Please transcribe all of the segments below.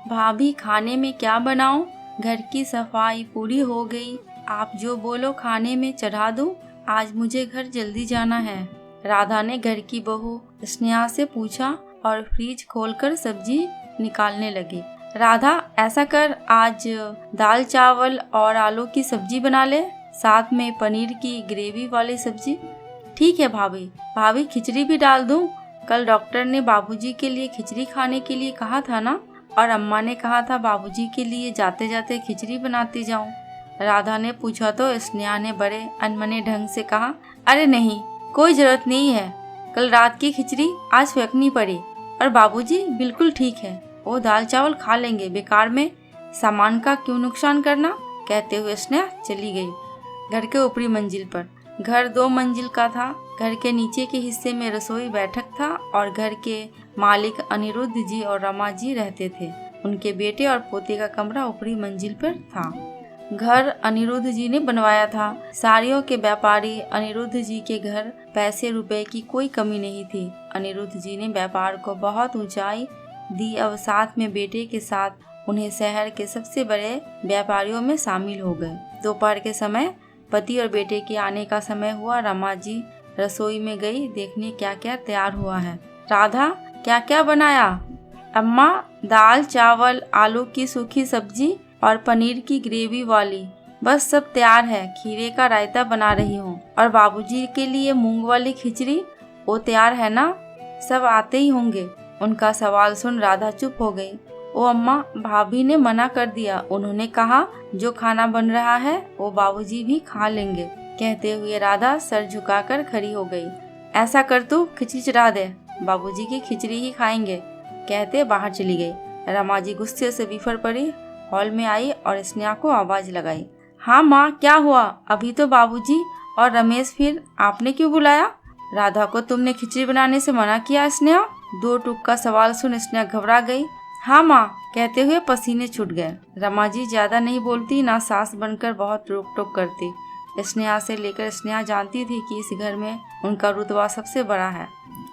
भाभी खाने में क्या बनाऊं? घर की सफाई पूरी हो गई। आप जो बोलो खाने में चढ़ा दूं। आज मुझे घर जल्दी जाना है। राधा ने घर की बहू स्नेहा से पूछा और फ्रिज खोलकर सब्जी निकालने लगी। राधा, ऐसा कर, आज दाल चावल और आलू की सब्जी बना ले, साथ में पनीर की ग्रेवी वाली सब्जी। ठीक है भाभी। भाभी, खिचड़ी भी डाल दूं? कल डॉक्टर ने बाबूजी के लिए खिचड़ी खाने के लिए कहा था ना, और अम्मा ने कहा था बाबूजी के लिए जाते जाते खिचड़ी बनाती जाऊं। राधा ने पूछा तो स्नेहा ने बड़े अनमने ढंग से कहा, अरे नहीं, कोई जरूरत नहीं है। कल रात की खिचड़ी आज फेंकनी पड़ी। और बाबूजी बिल्कुल ठीक है, वो दाल चावल खा लेंगे, बेकार में सामान का क्यों नुकसान करना। कहते हुए स्नेहा चली गई घर के ऊपरी मंजिल पर। घर 2 मंजिल का था। घर के नीचे के हिस्से में रसोई बैठक था और घर के मालिक अनिरुद्ध जी और रमा जी रहते थे। उनके बेटे और पोते का कमरा ऊपरी मंजिल पर था। घर अनिरुद्ध जी ने बनवाया था। साड़ियों के व्यापारी अनिरुद्ध जी के घर पैसे रुपए की कोई कमी नहीं थी। अनिरुद्ध जी ने व्यापार को बहुत ऊंचाई दी। अब साथ में बेटे के साथ उन्हें शहर के सबसे बड़े व्यापारियों में शामिल हो गए। दोपहर के समय पति और बेटे के आने का समय हुआ। रमा जी रसोई में गई देखने क्या क्या तैयार हुआ है। राधा, क्या क्या बनाया? अम्मा, दाल चावल, आलू की सूखी सब्जी और पनीर की ग्रेवी वाली, बस सब तैयार है। खीरे का रायता बना रही हूँ। और बाबूजी के लिए मूंग वाली खिचड़ी, वो तैयार है ना? सब आते ही होंगे। उनका सवाल सुन राधा चुप हो गई। ओ अम्मा, भाभी ने मना कर दिया। उन्होंने कहा जो खाना बन रहा है वो बाबूजी भी खा लेंगे। कहते हुए राधा सर झुकाकर खड़ी हो गई। ऐसा कर, तू खिचड़ी चढ़ा दे, बाबूजी की खिचड़ी ही खाएंगे। कहते बाहर चली गई। रमा जी गुस्से से बिफर पड़ी। हॉल में आई और स्नेहा को आवाज लगाई। हाँ माँ, क्या हुआ? अभी तो बाबूजी और रमेश, फिर आपने क्यों बुलाया? राधा को तुमने खिचड़ी बनाने से मना किया स्नेहा? 2 टूक का सवाल सुन स्नेहा घबरा गई। हाँ माँ, कहते हुए पसीने छूट गए। रमा जी ज्यादा नहीं बोलती, ना सास बनकर बहुत रोक टोक करती। स्नेहा से लेकर स्नेहा जानती थी कि इस घर में उनका रुतबा सबसे बड़ा है,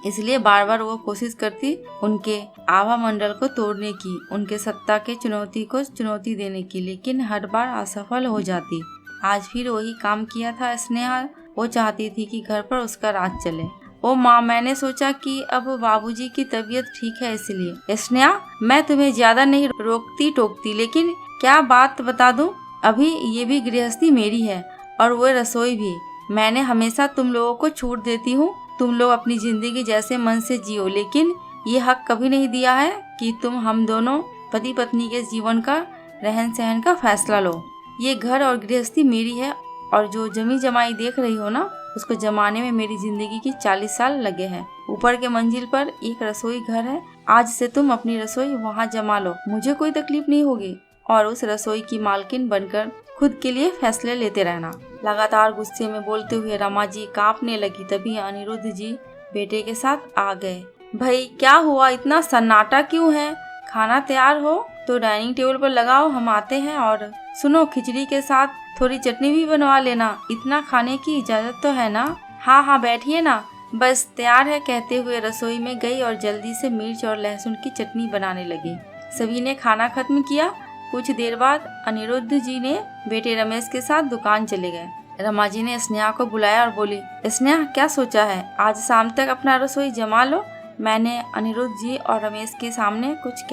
इसलिए बार बार वो कोशिश करती उनके आभा मंडल को तोड़ने की, उनके सत्ता के चुनौती को चुनौती देने की, लेकिन हर बार असफल हो जाती। आज फिर वही काम किया था स्नेहा। वो चाहती थी कि घर पर उसका राज चले। ओ माँ, मैंने सोचा कि अब बाबूजी की तबीयत ठीक है इसलिए। स्नेहा, मैं तुम्हें ज्यादा नहीं रोकती टोकती, लेकिन क्या बात बता दूं? अभी ये भी गृहस्थी मेरी है और वो रसोई भी। मैंने हमेशा तुम लोगों को छूट देती हूँ, तुम लोग अपनी जिंदगी जैसे मन से जियो, लेकिन ये हक कभी नहीं दिया है कि तुम हम दोनों पति पत्नी के जीवन का रहन सहन का फैसला लो। ये घर और गृहस्थी मेरी है और जो जमी जमाई देख रही हो ना, उसको जमाने में मेरी जिंदगी की 40 साल लगे हैं। ऊपर के मंजिल पर एक रसोई घर है, आज से तुम अपनी रसोई वहाँ जमा लो, मुझे कोई तकलीफ नहीं होगी। और उस रसोई की मालकिन बनकर खुद के लिए फैसले लेते रहना। लगातार गुस्से में बोलते हुए रमा जी कांपने लगी। तभी अनिरुद्ध जी बेटे के साथ आ गए। भाई क्या हुआ, इतना सन्नाटा क्यों है? खाना तैयार हो तो डाइनिंग टेबल पर लगाओ, हम आते हैं। और सुनो, खिचड़ी के साथ थोड़ी चटनी भी बनवा लेना, इतना खाने की इजाजत तो है ना? हाँ हाँ, बैठिए ना, बस तैयार है। कहते हुए रसोई में गई और जल्दी से मिर्च और लहसुन की चटनी बनाने लगी। सभी ने खाना खत्म किया। कुछ देर बाद अनिरुद्ध जी ने बेटे रमेश के साथ दुकान चले गए। रमा जी ने स्नेहा को बुलाया और बोली, स्नेहा क्या सोचा है? आज शाम तक अपना रसोई जमा लो। मैंने अनिरुद्ध जी और रमेश के सामने कुछ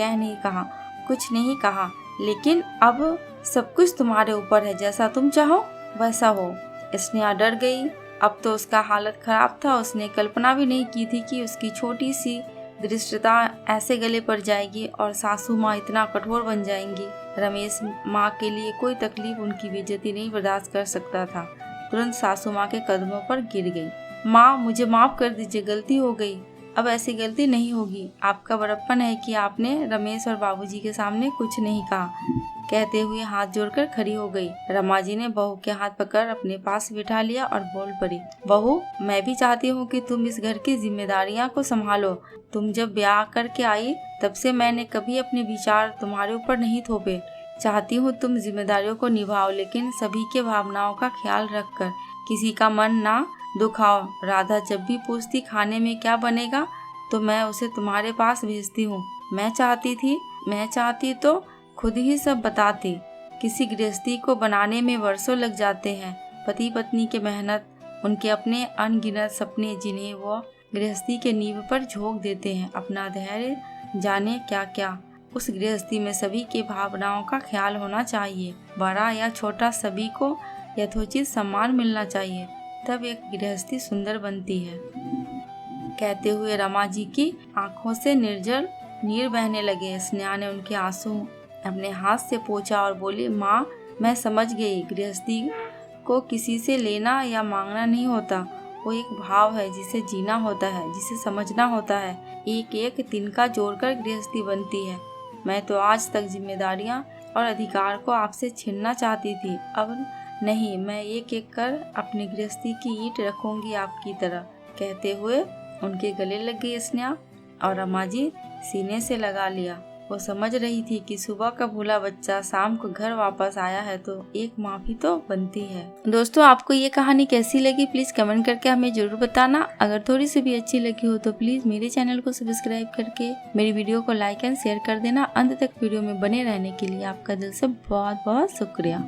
नहीं कहा, लेकिन अब सब कुछ तुम्हारे ऊपर है, जैसा तुम चाहो वैसा हो। स्नेहा डर गई। अब तो उसका हालत खराब था। उसने कल्पना भी नहीं की थी कि उसकी छोटी सी दृष्टता ऐसे गले पड़ जाएगी और सासू माँ इतना कठोर बन जाएंगी। रमेश माँ के लिए कोई तकलीफ, उनकी बेइज्जती नहीं बर्दाश्त कर सकता था। तुरंत सासू माँ के कदमों पर गिर गई। माँ, मुझे माफ कर दीजिए, गलती हो गई, अब ऐसी गलती नहीं होगी। आपका बड़प्पन है कि आपने रमेश और बाबूजी के सामने कुछ नहीं कहा। कहते हुए हाथ जोड़कर खड़ी हो गई। रमा जी ने बहू के हाथ पकड़ अपने पास बिठा लिया और बोल पड़ी, बहू, मैं भी चाहती हूँ कि तुम इस घर की जिम्मेदारियाँ को संभालो। तुम जब ब्याह करके आई तब से मैंने कभी अपने विचार तुम्हारे ऊपर नहीं थोपे। चाहती हूँ तुम जिम्मेदारियों को निभाओ, लेकिन सभी के भावनाओं का ख्याल रखकर, किसी का मन ना दुखाओ। राधा जब भी पूछती खाने में क्या बनेगा तो मैं उसे तुम्हारे पास भेजती हूँ। मैं चाहती थी मैं चाहती तो खुद ही सब बताती। किसी गृहस्थी को बनाने में वर्षों लग जाते हैं। पति पत्नी की मेहनत, उनके अपने अनगिनत सपने जिन्हें वो गृहस्थी के नींव पर झोंक देते हैं। अपना धैर्य, जाने क्या क्या। उस गृहस्थी में सभी के भावनाओं का ख्याल होना चाहिए। बड़ा या छोटा सभी को यथोचित सम्मान मिलना चाहिए, तब एक गृहस्थी सुंदर बनती है। कहते हुए रमा जी की आंखों से निर्जल नीर बहने लगे। स्नेहा ने उनके आंसू अपने हाथ से पोंछा और बोली, माँ मैं समझ गई, गृहस्थी को किसी से लेना या मांगना नहीं होता। वो एक भाव है जिसे जीना होता है, जिसे समझना होता है। एक एक तिनका जोड़कर गृहस्थी बनती है। मैं तो आज तक जिम्मेदारियां और अधिकार को आपसे छीनना चाहती थी, अब नहीं। मैं एक एक कर अपनी गृहस्थी की ईंट रखूंगी आपकी तरह। कहते हुए उनके गले लग गई स्नेहा और रमा जी सीने से लगा लिया। वो समझ रही थी कि सुबह का भूला बच्चा शाम को घर वापस आया है तो एक माफी तो बनती है। दोस्तों, आपको ये कहानी कैसी लगी प्लीज कमेंट करके हमें जरूर बताना। अगर थोड़ी सी भी अच्छी लगी हो तो प्लीज मेरे चैनल को सब्सक्राइब करके मेरी वीडियो को लाइक एंड शेयर कर देना। अंत तक वीडियो में बने रहने के लिए आपका दिल से बहुत बहुत शुक्रिया।